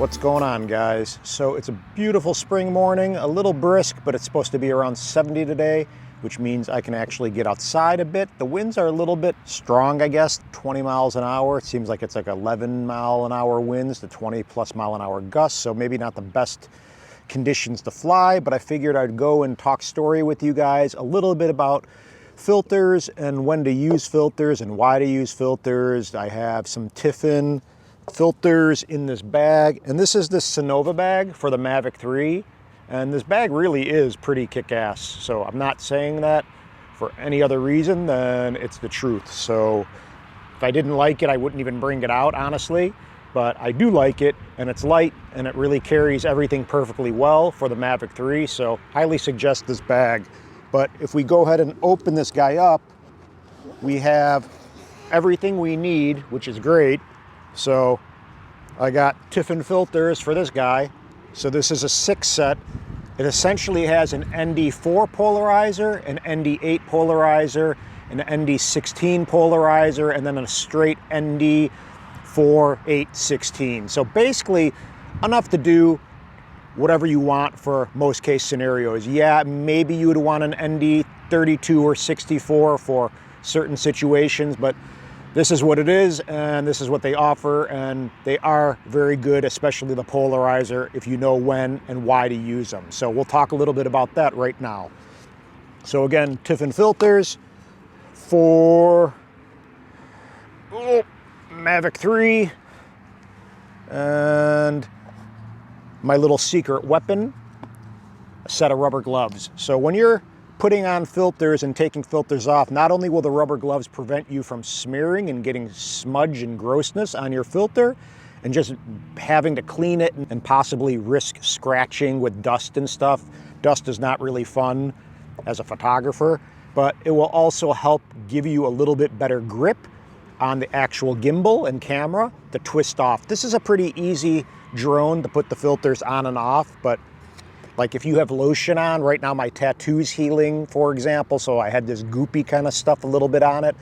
What's going on, guys? So it's a beautiful spring morning, a little brisk, but it's supposed to be around 70 today, which means I can actually get outside a bit. The winds are a little bit strong, I guess, 20 miles an hour. It seems like it's like 11 mile an hour winds to 20 plus mile an hour gusts, so maybe not the best conditions to fly, but I figured I'd go and talk story with you guys a little bit about filters and when to use filters and why to use filters. I have some Tiffen filters in this bag, and this is this Cynova bag for the Mavic 3, and this bag really is pretty kick-ass, so I'm not saying that for any other reason than it's the truth. So if I didn't like it, I wouldn't even bring it out, honestly, but I do like it, and it's light, and it really carries everything perfectly well for the Mavic 3, so highly suggest this bag. But if we go ahead and open this guy up, we have everything we need, which is great. So I got Tiffen filters for this guy. So this is a 6 set. It essentially has an ND4 polarizer, an ND8 polarizer, an ND16 polarizer, and then a straight ND4 816. So basically enough to do whatever you want for most case scenarios. Yeah, maybe you would want an ND32 or 64 for certain situations, but this is what it is, and this is what they offer, and they are very good, especially the polarizer, if you know when and why to use them. So we'll talk a little bit about that right now. So again, Tiffen filters for Mavic 3, and my little secret weapon, a set of rubber gloves. So when you're putting on filters and taking filters off, not only will the rubber gloves prevent you from smearing and getting smudge and grossness on your filter and just having to clean it and possibly risk scratching with dust and stuff. Dust is not really fun as a photographer, but it will also help give you a little bit better grip on the actual gimbal and camera to twist off. This is a pretty easy drone to put the filters on and off, but like if you have lotion on, right now my tattoo's healing, for example, so I had this goopy kind of stuff a little bit on it.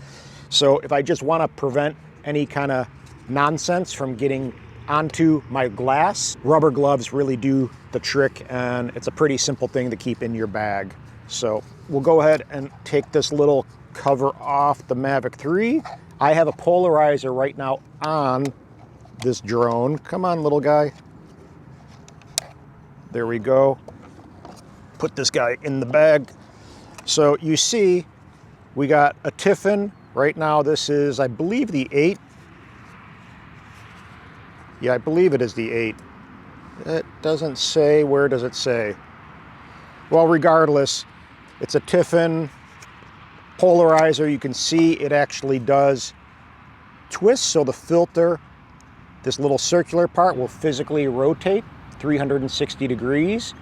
So if I just want to prevent any kind of nonsense from getting onto my glass, rubber gloves really do the trick, and it's a pretty simple thing to keep in your bag. So we'll go ahead and take this little cover off the Mavic 3. I have a polarizer right now on this drone. Come on, little guy. There we go. Put this guy in the bag. So you see, we got a Tiffen. Right now this is, I believe, the 8. Yeah, I believe it is the 8. It doesn't say. Where does it say? Well, regardless, it's a Tiffen polarizer. You can see it actually does twist, so the filter, this little circular part, will physically rotate 360 degrees,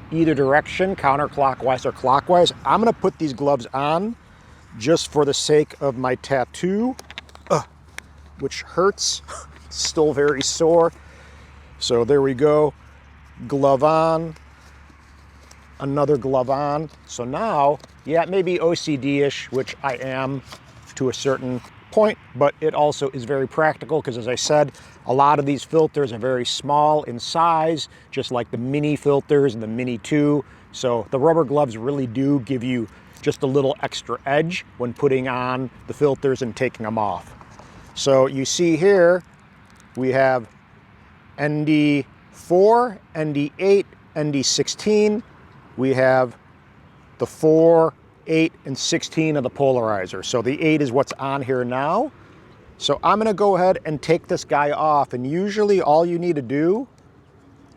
either direction, counterclockwise or clockwise. I'm gonna put these gloves on just for the sake of my tattoo, which hurts, still very sore. So there we go, glove on, another glove on. So now, yeah, maybe OCD-ish, which I am to a certain point, but it also is very practical because, as I said, a lot of these filters are very small in size, just like the mini filters and the Mini 2. So the rubber gloves really do give you just a little extra edge when putting on the filters and taking them off. So you see here, we have ND4, ND8, ND16. We have the 4, 8, and 16 of the polarizer. So the 8 is what's on here now. So I'm gonna go ahead and take this guy off, and usually all you need to do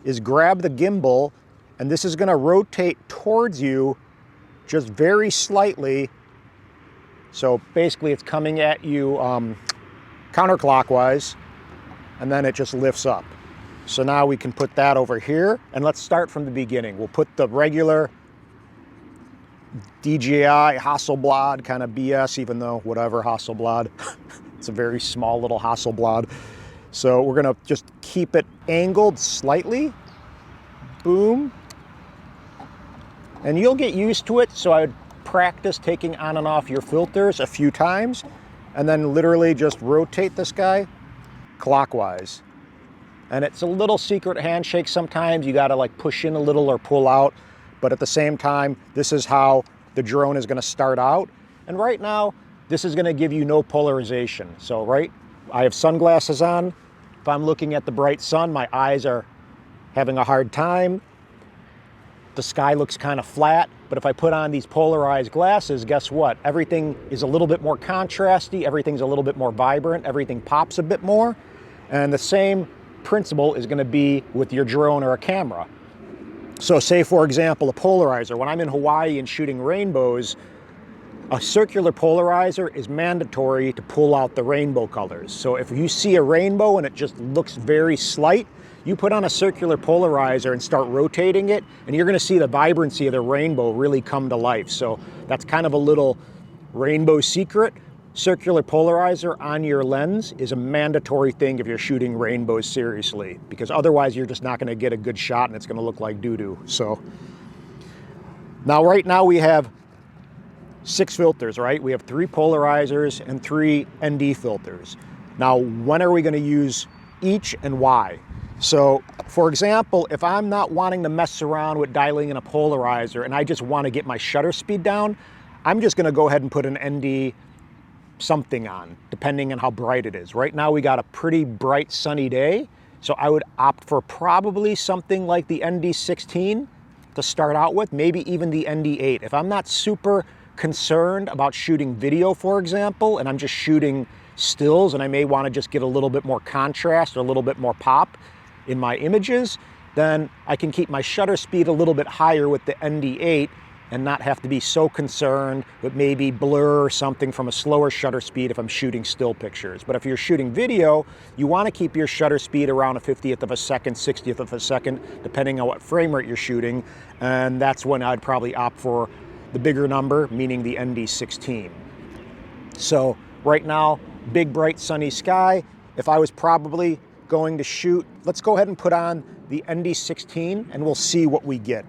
is grab the gimbal, and this is gonna rotate towards you just very slightly. So basically it's coming at you counterclockwise, and then it just lifts up. So now we can put that over here, and let's start from the beginning. We'll put the regular DJI Hasselblad kind of BS, even though whatever, Hasselblad. It's a very small little Hasselblad. So we're gonna just keep it angled slightly. Boom. And you'll get used to it, so I would practice taking on and off your filters a few times, and then literally just rotate this guy clockwise. And it's a little secret handshake sometimes. You gotta like push in a little or pull out. But at the same time, this is how the drone is gonna start out. And right now, this is gonna give you no polarization. So right, I have sunglasses on. If I'm looking at the bright sun, my eyes are having a hard time. The sky looks kind of flat. But if I put on these polarized glasses, guess what? Everything is a little bit more contrasty. Everything's a little bit more vibrant. Everything pops a bit more. And the same principle is going to be with your drone or a camera. So say, for example, a polarizer. When I'm in Hawaii and shooting rainbows, a circular polarizer is mandatory to pull out the rainbow colors. So if you see a rainbow and it just looks very slight, you put on a circular polarizer and start rotating it, and you're going to see the vibrancy of the rainbow really come to life. So that's kind of a little rainbow secret. Circular polarizer on your lens is a mandatory thing if you're shooting rainbows seriously, because otherwise you're just not going to get a good shot and it's going to look like doo-doo. So now right now we have 6 filters, right? We have 3 polarizers and 3 ND filters. Now, when are we going to use each and why? So, for example, if I'm not wanting to mess around with dialing in a polarizer and I just want to get my shutter speed down, I'm just going to go ahead and put an ND something on, depending on how bright it is. Right now we got a pretty bright sunny day, so I would opt for probably something like the ND16 to start out with, maybe even the ND8. If I'm not super concerned about shooting video, for example, and I'm just shooting stills and I may want to just get a little bit more contrast or a little bit more pop in my images, then I can keep my shutter speed a little bit higher with the ND8 and not have to be so concerned with maybe blur or something from a slower shutter speed if I'm shooting still pictures. But if you're shooting video, you want to keep your shutter speed around a 50th of a second, 60th of a second, depending on what frame rate you're shooting. And that's when I'd probably opt for the bigger number, meaning the ND16. So right now, big, bright, sunny sky. If I was probably going to shoot, let's go ahead and put on the ND16 and we'll see what we get.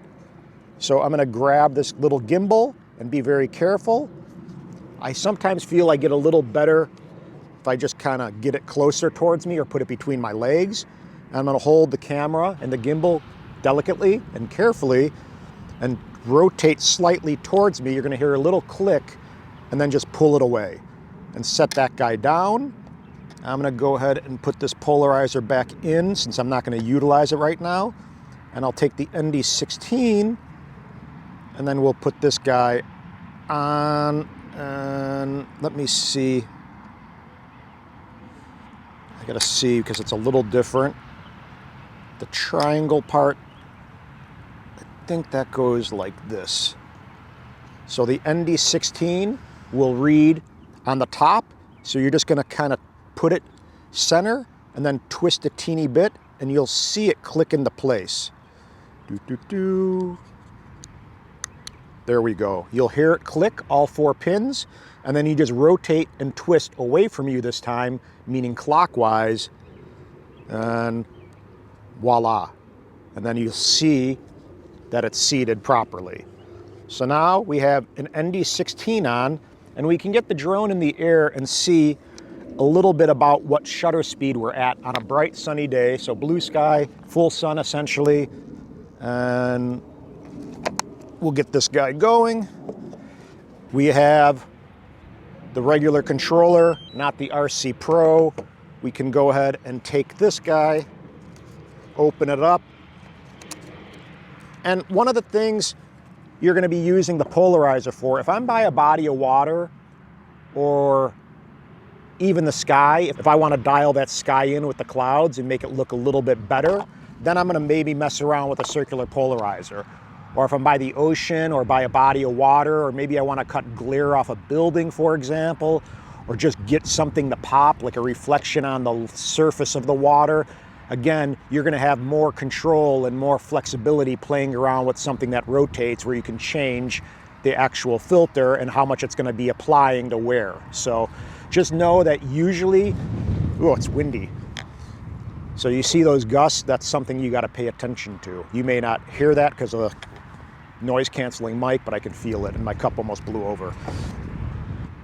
So I'm going to grab this little gimbal and be very careful. I sometimes feel I get a little better if I just kind of get it closer towards me or put it between my legs. And I'm going to hold the camera and the gimbal delicately and carefully and rotate slightly towards me. You're going to hear a little click and then just pull it away and set that guy down. I'm going to go ahead and put this polarizer back in since I'm not going to utilize it right now. And I'll take the ND16 and then we'll put this guy on, and let me see. I gotta see because it's a little different. The triangle part, I think that goes like this. So the ND16 will read on the top. So you're just gonna kind of put it center and then twist a teeny bit and you'll see it click into place. There we go. You'll hear it click, all 4 pins, and then you just rotate and twist away from you this time, meaning clockwise, and voila. And then you'll see that it's seated properly. So now we have an ND16 on, and we can get the drone in the air and see a little bit about what shutter speed we're at on a bright sunny day. So blue sky, full sun essentially, and we'll get this guy going. We have the regular controller, not the RC Pro. We can go ahead and take this guy, open it up. And one of the things you're going to be using the polarizer for, if I'm by a body of water or even the sky, if I want to dial that sky in with the clouds and make it look a little bit better, then I'm going to maybe mess around with a circular polarizer. Or if I'm by the ocean or by a body of water, or maybe I want to cut glare off a building, for example, or just get something to pop, like a reflection on the surface of the water. Again, you're going to have more control and more flexibility playing around with something that rotates, where you can change the actual filter and how much it's going to be applying to where. So just know that usually, oh, it's windy. So you see those gusts, that's something you got to pay attention to. You may not hear that because of the noise canceling mic, but I can feel it, and my cup almost blew over.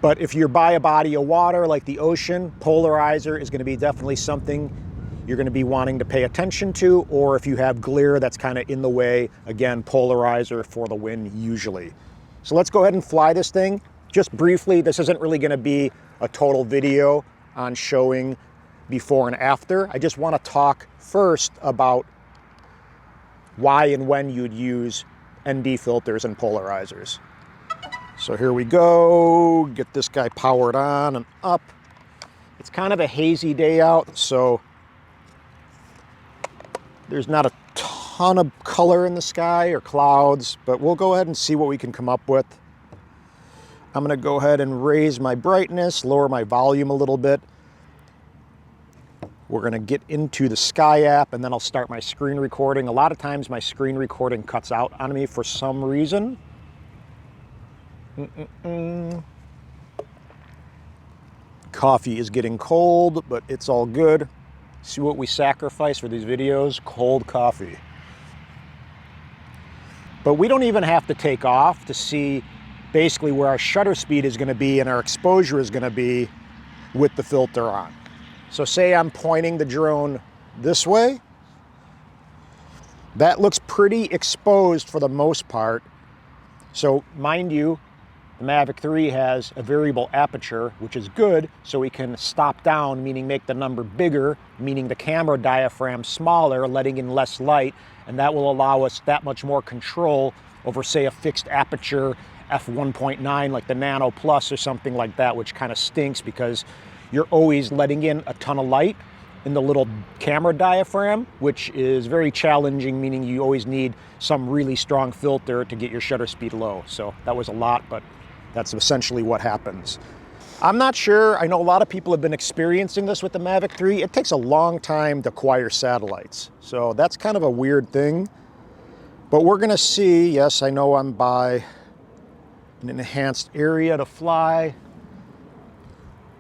But if you're by a body of water like the ocean, polarizer is going to be definitely something you're going to be wanting to pay attention to, or if you have glare that's kind of in the way, again, polarizer for the win usually. So let's go ahead and fly this thing. Just briefly, this isn't really going to be a total video on showing before and after. I just want to talk first about why and when you'd use ND filters and polarizers. So here we go, get this guy powered on and up. It's kind of a hazy day out, so there's not a ton of color in the sky or clouds, but we'll go ahead and see what we can come up with. I'm gonna go ahead and raise my brightness, lower my volume a little bit. We're gonna get into the Sky app and then I'll start my screen recording. A lot of times my screen recording cuts out on me for some reason. Coffee is getting cold, but it's all good. See what we sacrifice for these videos? Cold coffee. But we don't even have to take off to see basically where our shutter speed is gonna be and our exposure is gonna be with the filter on. So say I'm pointing the drone this way. That looks pretty exposed for the most part. So mind you, the Mavic 3 has a variable aperture, which is good, so we can stop down, meaning make the number bigger, meaning the camera diaphragm smaller, letting in less light, and that will allow us that much more control over, say, a fixed aperture f1.9 like the Nano Plus or something like that, which kind of stinks because you're always letting in a ton of light in the little camera diaphragm, which is very challenging, meaning you always need some really strong filter to get your shutter speed low. So that was a lot, but that's essentially what happens. I'm not sure, I know a lot of people have been experiencing this with the Mavic 3. It takes a long time to acquire satellites. So that's kind of a weird thing. But we're gonna see, yes, I know I'm by an enhanced area to fly.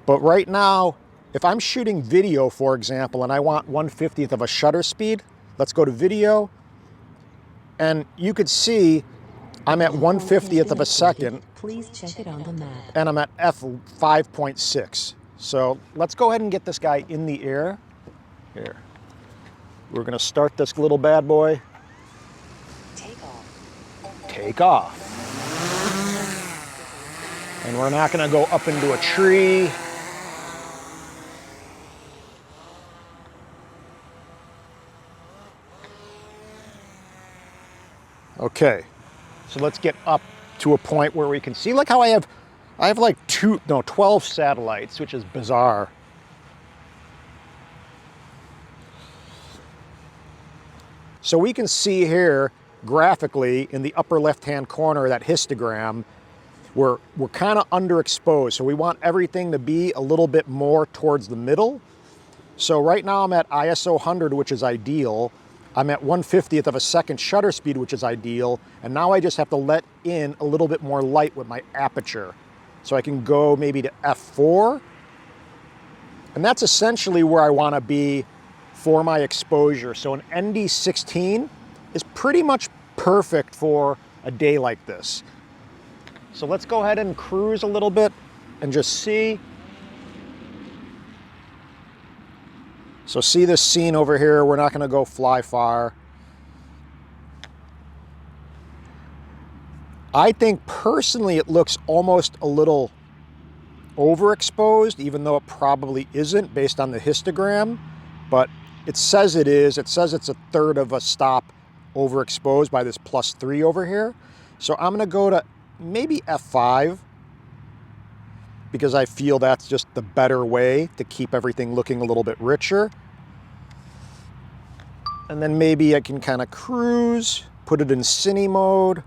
But right now, if I'm shooting video, for example, and I want 1/50th of a shutter speed, let's go to video. And you could see I'm at 1/50th of a second. Please check it on the map. And I'm at f5.6. So let's go ahead and get this guy in the air. Here. We're gonna start this little bad boy. Take off. Take off. And we're not gonna go up into a tree. Okay, so let's get up to a point where we can see. Look how I have like 12 satellites, which is bizarre. So we can see here graphically in the upper left-hand corner, that histogram, we're kind of underexposed. So we want everything to be a little bit more towards the middle. So right now I'm at ISO 100, which is ideal. I'm at 1/50th of a second shutter speed, which is ideal. And now I just have to let in a little bit more light with my aperture. So I can go maybe to f4. And that's essentially where I want to be for my exposure. So an ND16 is pretty much perfect for a day like this. So let's go ahead and cruise a little bit and just see. So see this scene over here, we're not gonna go fly far. I think personally it looks almost a little overexposed, even though it probably isn't based on the histogram, but it says it is. It says it's 1/3 of a stop overexposed by this +3 over here. So I'm gonna go to maybe f5 because I feel that's just the better way to keep everything looking a little bit richer. And then maybe I can kind of cruise, put it in cine mode.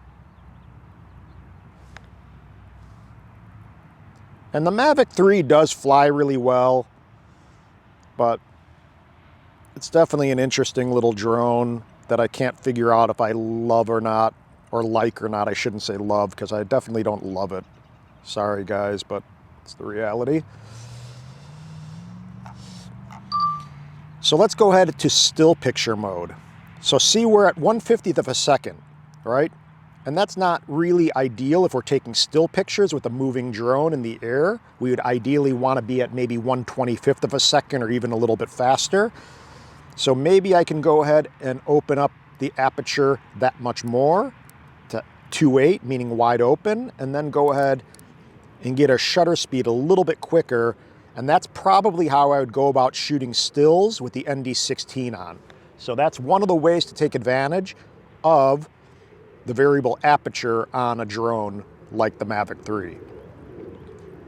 And the Mavic 3 does fly really well, but it's definitely an interesting little drone that I can't figure out if I love or not, or like or not. I shouldn't say love because I definitely don't love it. Sorry guys, but it's the reality. So let's go ahead to still picture mode. So see, we're at 1/50th of a second, right? And that's not really ideal if we're taking still pictures with a moving drone in the air. We would ideally want to be at maybe 1/25th of a second or even a little bit faster. So maybe I can go ahead and open up the aperture that much more to 2.8, meaning wide open, and then go ahead and get a shutter speed a little bit quicker. And that's probably how I would go about shooting stills with the ND16 on. So that's one of the ways to take advantage of the variable aperture on a drone like the Mavic 3.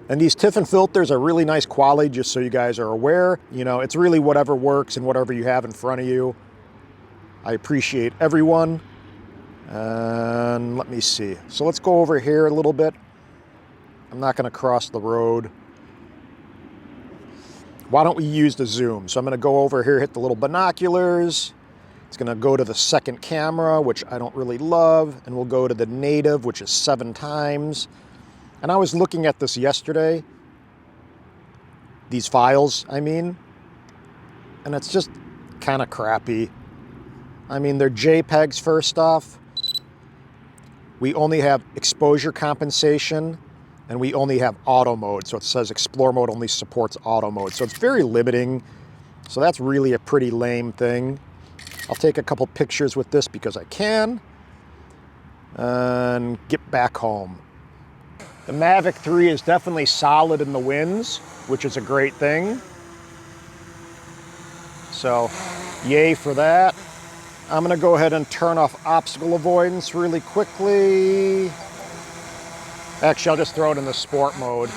And these Tiffen filters are really nice quality, just so you guys are aware. You know, it's really whatever works and whatever you have in front of you. I appreciate everyone. And let me see. So let's go over here a little bit. I'm not gonna cross the road. Why don't we use the zoom? So I'm gonna go over here, hit the little binoculars. It's gonna go to the second camera, which I don't really love, and we'll go to the native, which is 7 times. And I was looking at this yesterday, these files, I mean, and it's just kind of crappy. I mean, they're JPEGs first off. We only have exposure compensation, and we only have auto mode. So it says explore mode only supports auto mode. So it's very limiting. So that's really a pretty lame thing. I'll take a couple pictures with this because I can, and get back home. The Mavic 3 is definitely solid in the winds, which is a great thing. So, yay for that. I'm gonna go ahead and turn off obstacle avoidance really quickly. Actually, I'll just throw it in the sport mode.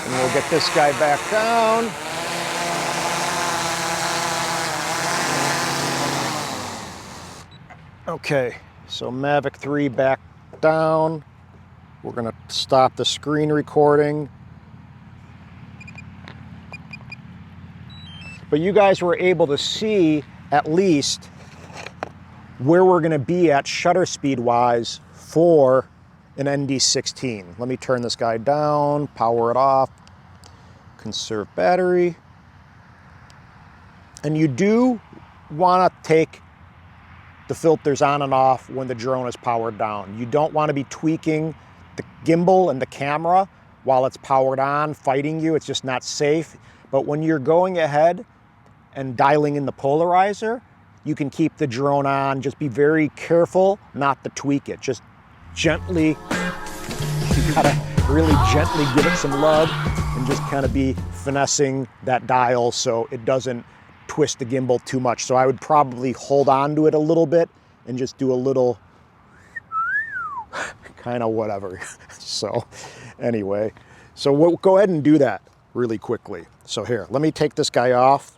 And we'll get this guy back down. Okay, so Mavic 3 back down. We're gonna stop the screen recording. But you guys were able to see at least where we're gonna be at shutter speed wise for an ND16. Let me turn this guy down, power it off, conserve battery. And you do wanna take the filters on and off when the drone is powered down. You don't want to be tweaking the gimbal and the camera while it's powered on, fighting you. It's just not safe. But when you're going ahead and dialing in the polarizer, you can keep the drone on. Just be very careful not to tweak it. Just gently, you gotta really gently give it some love and just kind of be finessing that dial so it doesn't twist the gimbal too much. So I would probably hold on to it a little bit and just do a little kind of whatever. So anyway, so we'll go ahead and do that really quickly. So here, let me take this guy off.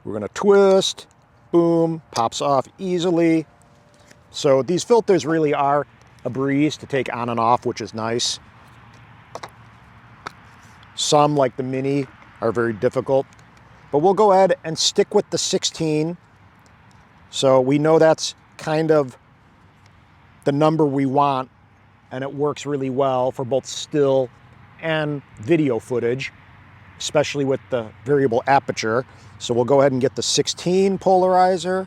We're gonna twist, boom, pops off easily. So these filters really are a breeze to take on and off, which is nice. Some, like the Mini, are very difficult. But we'll go ahead and stick with the 16. So we know that's kind of the number we want, and it works really well for both still and video footage, especially with the variable aperture. So we'll go ahead and get the 16 polarizer.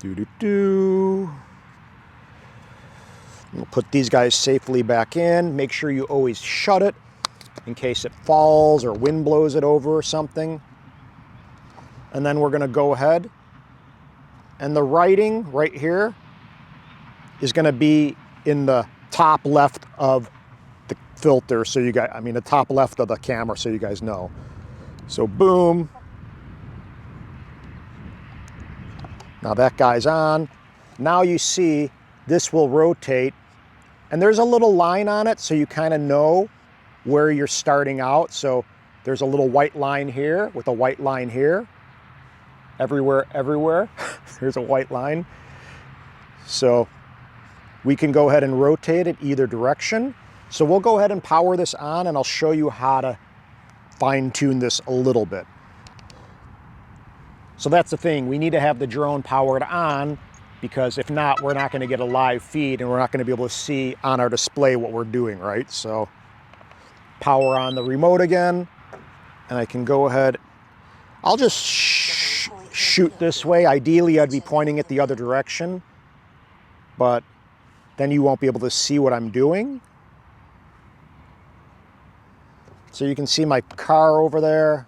We'll put these guys safely back in. Make sure you always shut it in case it falls or wind blows it over or something. And then we're gonna go ahead, and the writing right here is gonna be in the top left of the filter, so you guys, I mean the top left of the camera, so you guys know. So boom. Now that guy's on. Now you see this will rotate, and there's a little line on it so you kind of know where you're starting out. So there's a little white line here with a white line here. Everywhere, there's a white line. So we can go ahead and rotate it either direction. So we'll go ahead and power this on, and I'll show you how to fine tune this a little bit. So that's the thing, we need to have the drone powered on, because if not, we're not gonna get a live feed and we're not gonna be able to see on our display what we're doing, right? So power on the remote again, and I can go ahead. I'll just shoot this way. Ideally, I'd be pointing it the other direction, but then you won't be able to see what I'm doing. So you can see my car over there.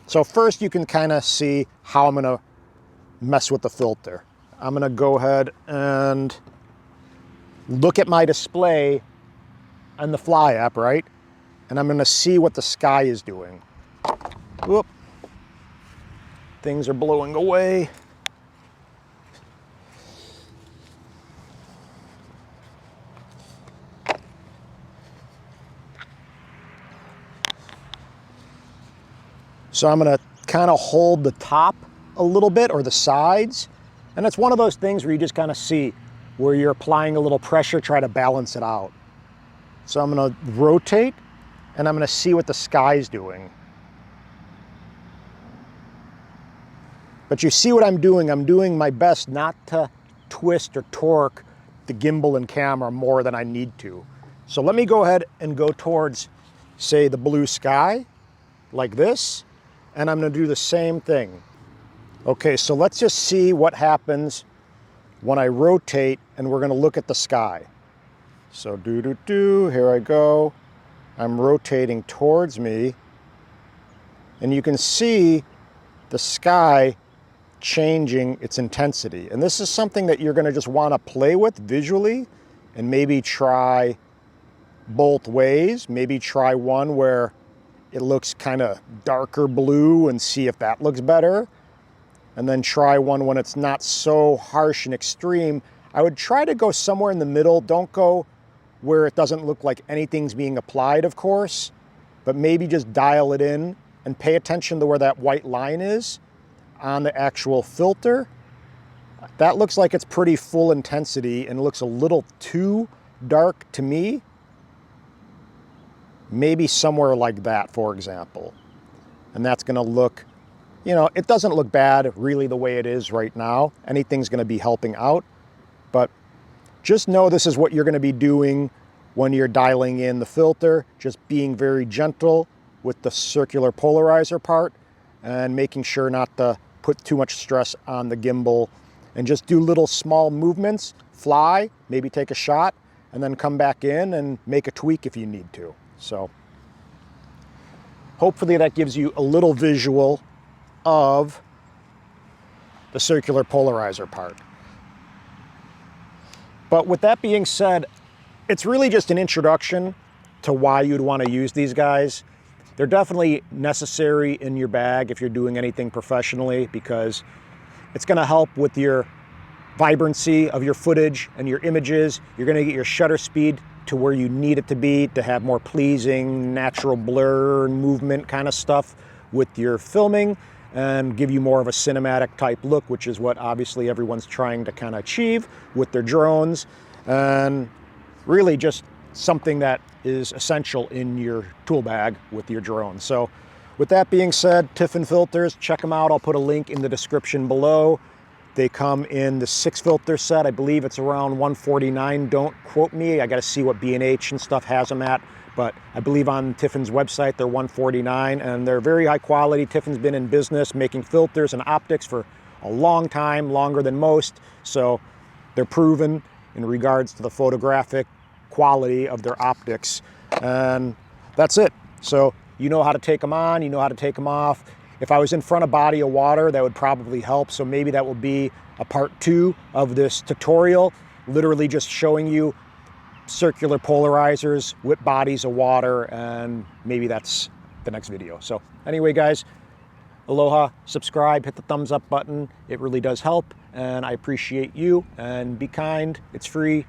So first you can kind of see how I'm gonna mess with the filter. I'm gonna go ahead and look at my display on the Fly app, right? And I'm gonna see what the sky is doing. Whoop. Things are blowing away. So I'm gonna kind of hold the top a little bit, or the sides. And it's one of those things where you just kind of see where you're applying a little pressure, try to balance it out. So I'm gonna rotate and I'm gonna see what the sky's doing. But you see what I'm doing my best not to twist or torque the gimbal and camera more than I need to. So let me go ahead and go towards, say, the blue sky, like this, and I'm gonna do the same thing. Okay, so let's just see what happens when I rotate, and we're gonna look at the sky. So here I go. I'm rotating towards me, and you can see the sky changing its intensity. And this is something that you're gonna just wanna play with visually, and maybe try both ways. Maybe try one where it looks kind of darker blue and see if that looks better. And then try one when it's not so harsh and extreme. I would try to go somewhere in the middle. Don't go where it doesn't look like anything's being applied, of course, but maybe just dial it in and pay attention to where that white line is on the actual filter. That looks like it's pretty full intensity and looks a little too dark to me. Maybe somewhere like that, for example. And that's gonna look, you know, it doesn't look bad really the way it is right now. Anything's gonna be helping out, but just know this is what you're gonna be doing when you're dialing in the filter, just being very gentle with the circular polarizer part and making sure not to put too much stress on the gimbal, and just do little small movements, fly, maybe take a shot, and then come back in and make a tweak if you need to. So hopefully that gives you a little visual of the circular polarizer part. But with that being said, it's really just an introduction to why you'd want to use these guys. They're definitely necessary in your bag if you're doing anything professionally, because it's going to help with your vibrancy of your footage and your images. You're going to get your shutter speed to where you need it to be to have more pleasing, natural blur and movement kind of stuff with your filming, and give you more of a cinematic type look, which is what obviously everyone's trying to kind of achieve with their drones, and really just something that is essential in your tool bag with your drone. So with that being said, Tiffen filters, check them out. I'll put a link in the description below. They come in the 6 filter set. I believe it's around $149. Don't quote me. I got to see what B&H and stuff has them at. But I believe on Tiffen's website, they're $149, and they're very high quality. Tiffen's been in business making filters and optics for a long time, longer than most. So they're proven in regards to the photographic quality of their optics. And that's it. So you know how to take them on, you know how to take them off. If I was in front of a body of water, that would probably help. So maybe that will be a part 2 of this tutorial, literally just showing you circular polarizers with bodies of water, and maybe that's the next video. So anyway, guys, aloha, subscribe, hit the thumbs up button. It really does help, and I appreciate you. And be kind, it's free.